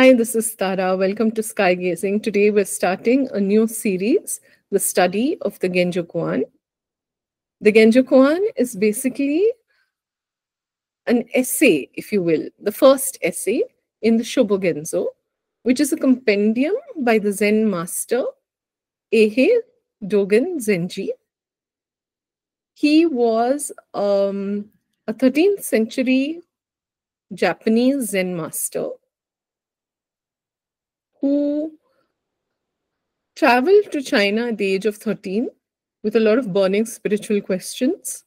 Hi, this is Tara. Welcome to Sky Gazing. Today we're starting a new series, the study of the Genjo Koan. The Genjo Koan is basically an essay, if you will, the first essay in the Shobogenzo, which is a compendium by the Zen master Eihei Dogen Zenji. He was a 13th century Japanese Zen master who traveled to China at the age of 13 with a lot of burning spiritual questions,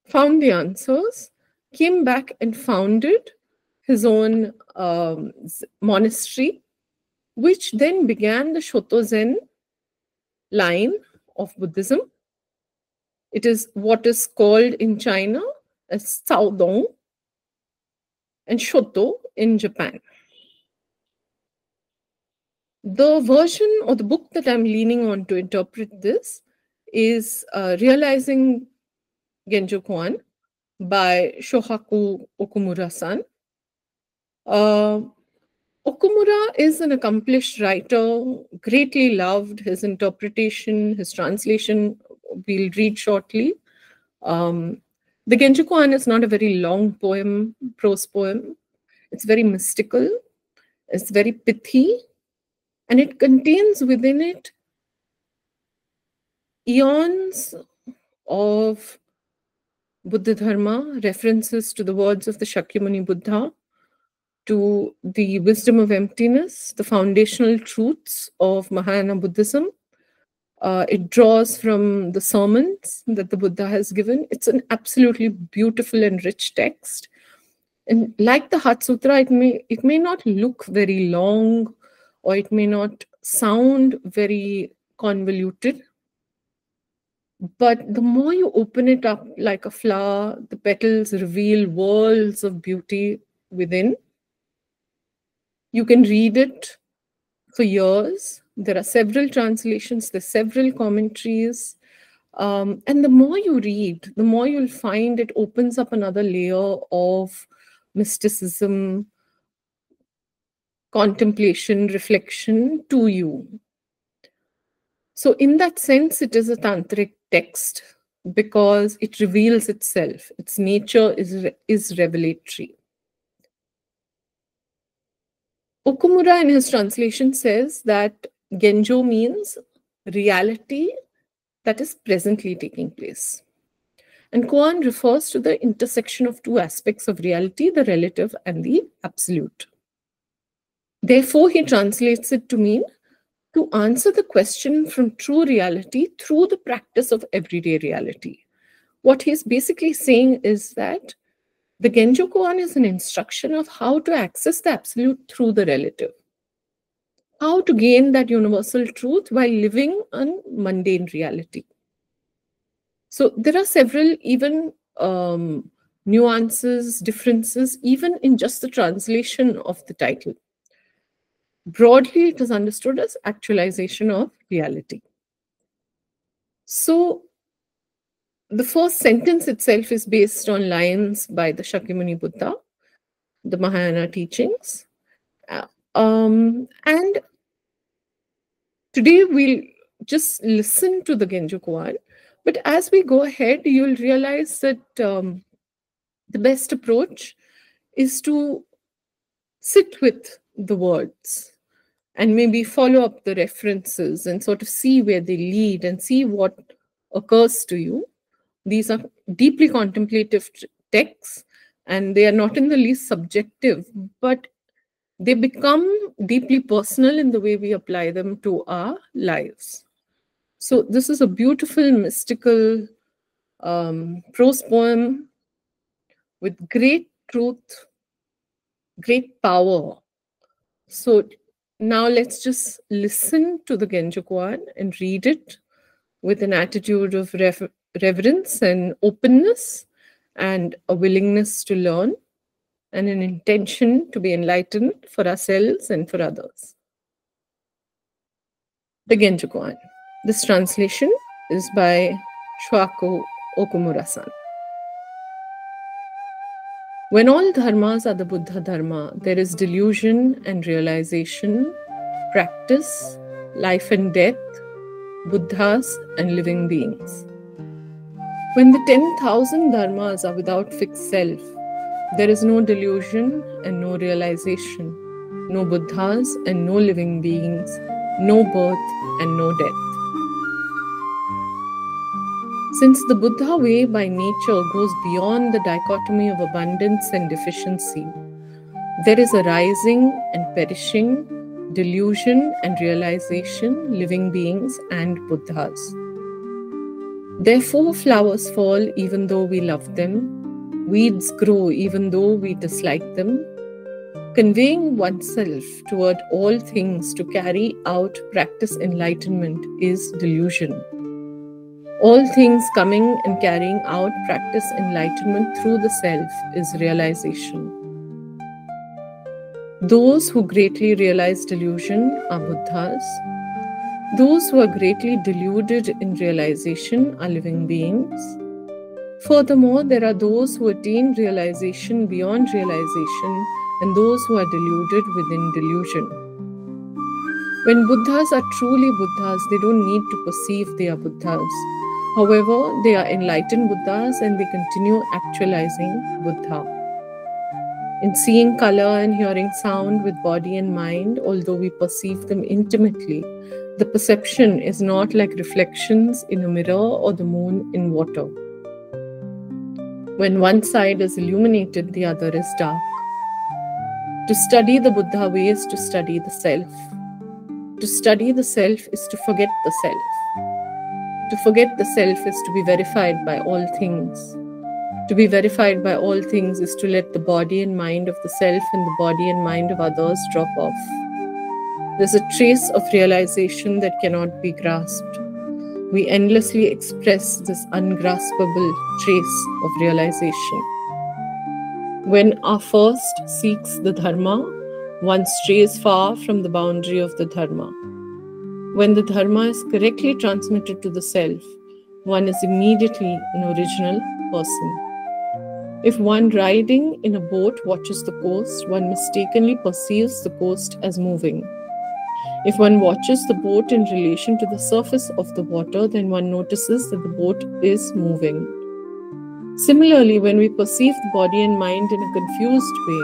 found the answers, came back and founded his own monastery, which then began the Shoto Zen line of Buddhism. It is what is called in China as Caodong and Shoto in Japan. The version or the book that I'm leaning on to interpret this is Realizing Genjo Koan by Shohaku Okumura-san. Okumura is an accomplished writer, greatly loved. His interpretation, his translation, we'll read shortly. The Genjo Koan is not a very long poem, prose poem. It's very mystical. It's very pithy. And it contains within it eons of Buddha Dharma, references to the words of the Shakyamuni Buddha, to the wisdom of emptiness, the foundational truths of Mahayana Buddhism. It draws from the sermons that the Buddha has given. It's an absolutely beautiful and rich text. And like the Heart Sutra, it may not look very long, or it may not sound very convoluted. But the more you open it up like a flower, the petals reveal worlds of beauty within. You can read it for years. There are several translations, there's several commentaries. And the more you read, the more you'll find it opens up another layer of mysticism, contemplation, reflection to you. So in that sense, it is a tantric text because it reveals itself. Its nature is revelatory. Okumura in his translation says that Genjo means reality that is presently taking place. And Koan refers to the intersection of two aspects of reality, the relative and the absolute. Therefore, he translates it to mean to answer the question from true reality through the practice of everyday reality. What he's basically saying is that the Genjo Koan is an instruction of how to access the absolute through the relative. How to gain that universal truth while living on mundane reality. So there are several even nuances, differences, even in just the translation of the title. Broadly, it is understood as actualization of reality. So the first sentence itself is based on lines by the Shakyamuni Buddha, the Mahayana teachings. And today we'll just listen to the Genjo Koan. But as we go ahead, you'll realize that the best approach is to sit with the words and maybe follow up the references and sort of see where they lead and see what occurs to you. These are deeply contemplative texts, and they are not in the least subjective, but they become deeply personal in the way we apply them to our lives. So this is a beautiful, mystical prose poem with great truth, great power. So now let's just listen to the Genjo Koan and read it with an attitude of reverence and openness and a willingness to learn and an intention to be enlightened for ourselves and for others. The Genjo Koan. This translation is by Shohaku Okumura-san. When all dharmas are the Buddha Dharma, there is delusion and realization, practice, life and death, Buddhas and living beings. When the 10,000 dharmas are without fixed self, there is no delusion and no realization, no Buddhas and no living beings, no birth and no death. Since the Buddha way by nature goes beyond the dichotomy of abundance and deficiency, there is a rising and perishing, delusion and realization, living beings and Buddhas. Therefore, flowers fall even though we love them, weeds grow even though we dislike them. Conveying oneself toward all things to carry out practice enlightenment is delusion. All things coming and carrying out practice enlightenment through the self is realization. Those who greatly realize delusion are Buddhas. Those who are greatly deluded in realization are living beings. Furthermore, there are those who attain realization beyond realization and those who are deluded within delusion. When Buddhas are truly Buddhas, they don't need to perceive they are Buddhas. However, they are enlightened Buddhas and they continue actualizing Buddha. In seeing color and hearing sound with body and mind, although we perceive them intimately, the perception is not like reflections in a mirror or the moon in water. When one side is illuminated, the other is dark. To study the Buddha way is to study the self. To study the self is to forget the self. To forget the self is to be verified by all things. To be verified by all things is to let the body and mind of the self and the body and mind of others drop off. There's a trace of realization that cannot be grasped. We endlessly express this ungraspable trace of realization. When our first seeks the Dharma, one strays far from the boundary of the Dharma. When the Dharma is correctly transmitted to the self, one is immediately an original person. If one riding in a boat watches the coast, one mistakenly perceives the coast as moving. If one watches the boat in relation to the surface of the water, then one notices that the boat is moving. Similarly, when we perceive the body and mind in a confused way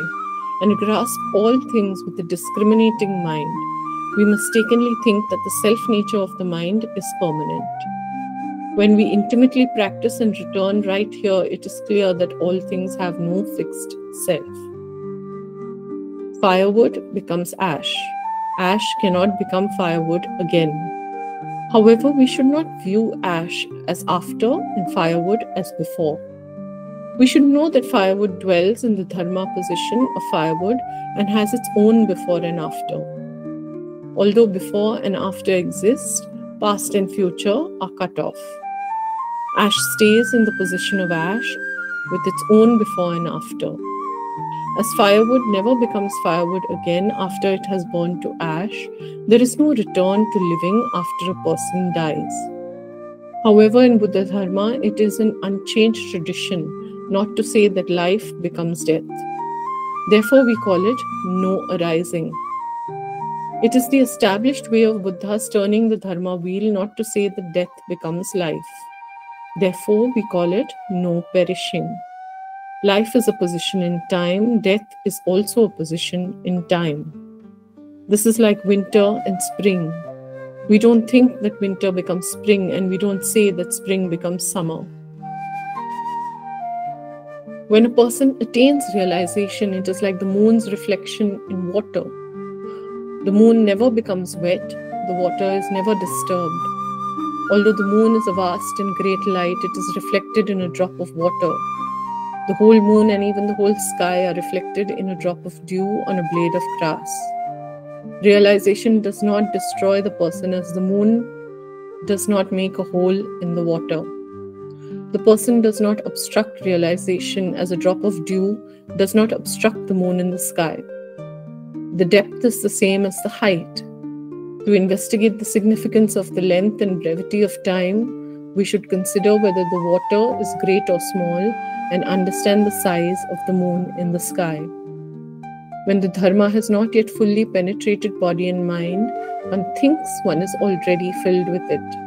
and grasp all things with a discriminating mind, we mistakenly think that the self-nature of the mind is permanent. When we intimately practice and return right here, it is clear that all things have no fixed self. Firewood becomes ash. Ash cannot become firewood again. However, we should not view ash as after and firewood as before. We should know that firewood dwells in the Dharma position of firewood and has its own before and after. Although before and after exist, past and future are cut off. Ash stays in the position of ash with its own before and after. As firewood never becomes firewood again after it has burned to ash, there is no return to living after a person dies. However, in Buddha Dharma, it is an unchanged tradition not to say that life becomes death. Therefore, we call it no arising. It is the established way of Buddhas turning the Dharma wheel not to say that death becomes life. Therefore, we call it no perishing. Life is a position in time, death is also a position in time. This is like winter and spring. We don't think that winter becomes spring, and we don't say that spring becomes summer. When a person attains realization, it is like the moon's reflection in water. The moon never becomes wet, the water is never disturbed. Although the moon is a vast and great light, it is reflected in a drop of water. The whole moon and even the whole sky are reflected in a drop of dew on a blade of grass. Realization does not destroy the person as the moon does not make a hole in the water. The person does not obstruct realization as a drop of dew does not obstruct the moon in the sky. The depth is the same as the height. To investigate the significance of the length and brevity of time, We should consider whether the water is great or small and understand the size of the moon in the sky. When the dharma has not yet fully penetrated body and mind, one thinks one is already filled with it.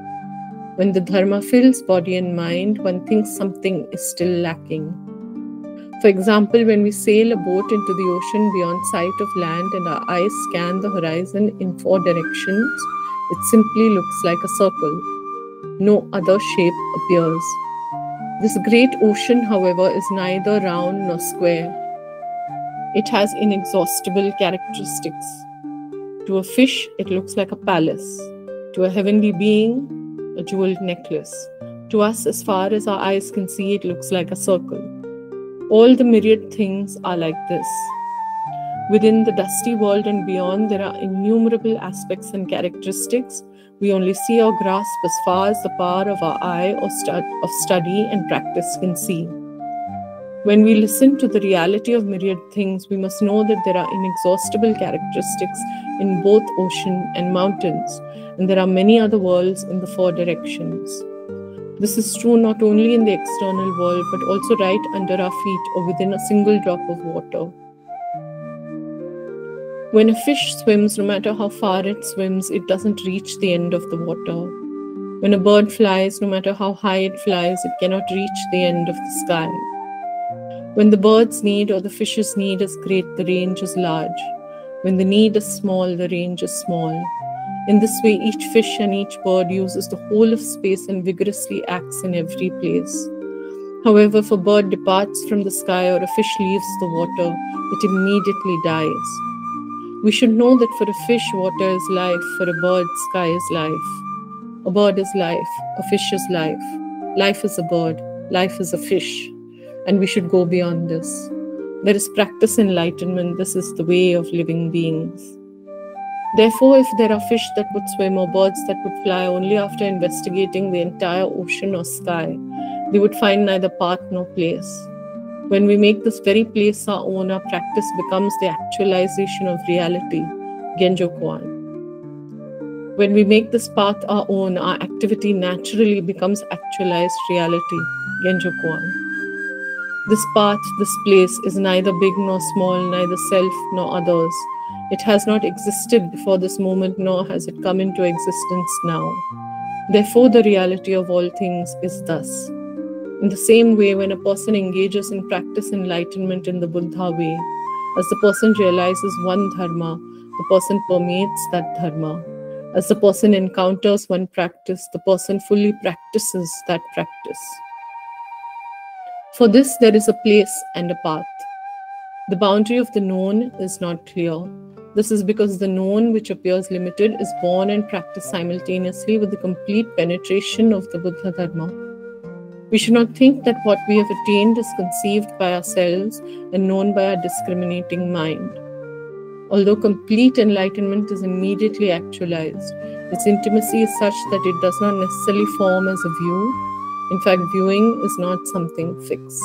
When the dharma fills body and mind, one thinks something is still lacking. For example, when we sail a boat into the ocean beyond sight of land and our eyes scan the horizon in 4 directions, it simply looks like a circle. No other shape appears. This great ocean, however, is neither round nor square. It has inexhaustible characteristics. To a fish, it looks like a palace. To a heavenly being, a jeweled necklace. To us, as far as our eyes can see, it looks like a circle. All the myriad things are like this. Within the dusty world and beyond, there are innumerable aspects and characteristics we only see or grasp as far as the power of our eye or of study and practice can see. When we listen to the reality of myriad things, we must know that there are inexhaustible characteristics in both ocean and mountains, and there are many other worlds in the 4 directions. This is true not only in the external world, but also right under our feet or within a single drop of water. When a fish swims, no matter how far it swims, it doesn't reach the end of the water. When a bird flies, no matter how high it flies, it cannot reach the end of the sky. When the bird's need or the fish's need is great, the range is large. When the need is small, the range is small. In this way, each fish and each bird uses the whole of space and vigorously acts in every place. However, if a bird departs from the sky or a fish leaves the water, it immediately dies. We should know that for a fish, water is life. For a bird, sky is life. A bird is life. A fish is life. Life is a bird. Life is a fish. And we should go beyond this. There is practice enlightenment. This is the way of living beings. Therefore, if there are fish that would swim or birds that would fly only after investigating the entire ocean or sky, they would find neither path nor place. When we make this very place our own, our practice becomes the actualization of reality, Genjo Koan. When we make this path our own, our activity naturally becomes actualized reality, Genjo Koan. This path, this place, is neither big nor small, neither self nor others. It has not existed before this moment, nor has it come into existence now. Therefore, the reality of all things is thus. In the same way, when a person engages in practice enlightenment in the Buddha way, as the person realizes one dharma, the person permeates that dharma. As the person encounters one practice, the person fully practices that practice. For this, there is a place and a path. The boundary of the known is not clear. This is because the known, which appears limited, is born and practiced simultaneously with the complete penetration of the Buddha Dharma. We should not think that what we have attained is conceived by ourselves and known by our discriminating mind. Although complete enlightenment is immediately actualized, its intimacy is such that it does not necessarily form as a view. In fact, viewing is not something fixed.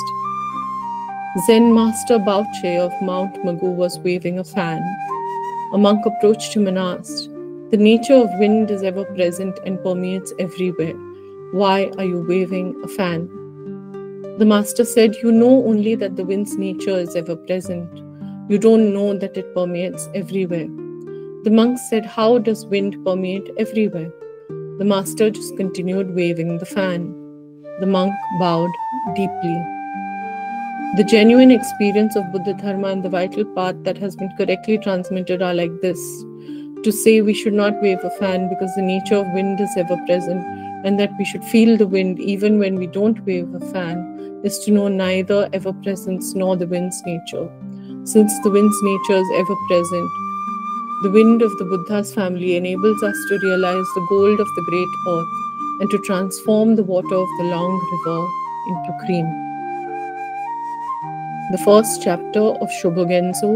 Zen Master Baoche of Mount Magu was waving a fan. A monk approached him and asked, "The nature of wind is ever present and permeates everywhere. Why are you waving a fan?" The master said, "You know only that the wind's nature is ever present. You don't know that it permeates everywhere." The monk said, "How does wind permeate everywhere?" The master just continued waving the fan. The monk bowed deeply. The genuine experience of Buddha Dharma and the vital path that has been correctly transmitted are like this. To say we should not wave a fan because the nature of wind is ever present, and that we should feel the wind even when we don't wave a fan, is to know neither ever-presence nor the wind's nature. Since the wind's nature is ever-present, the wind of the Buddha's family enables us to realize the gold of the great earth and to transform the water of the long river into cream. The first chapter of Shobogenzo,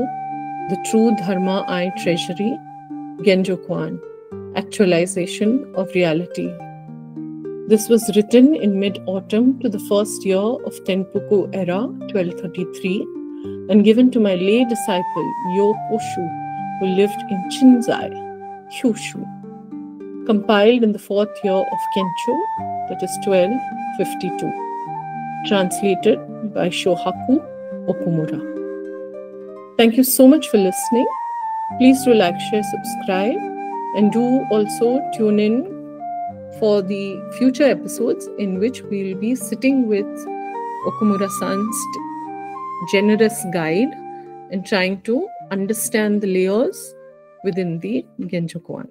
The True Dharma Eye Treasury, Genjo Koan, Actualization of Reality. This was written in mid-autumn to the first year of Tenpuku era, 1233, and given to my lay disciple, Yo Koshu, who lived in Chinzai, Kyushu. compiled in the 4th year of Kencho, that is 1252. Translated by Shohaku Okumura. Thank you so much for listening. Please do like, share, subscribe, and do also tune in for the future episodes in which we will be sitting with Okumura-san's generous guide and trying to understand the layers within the Genjo Koan.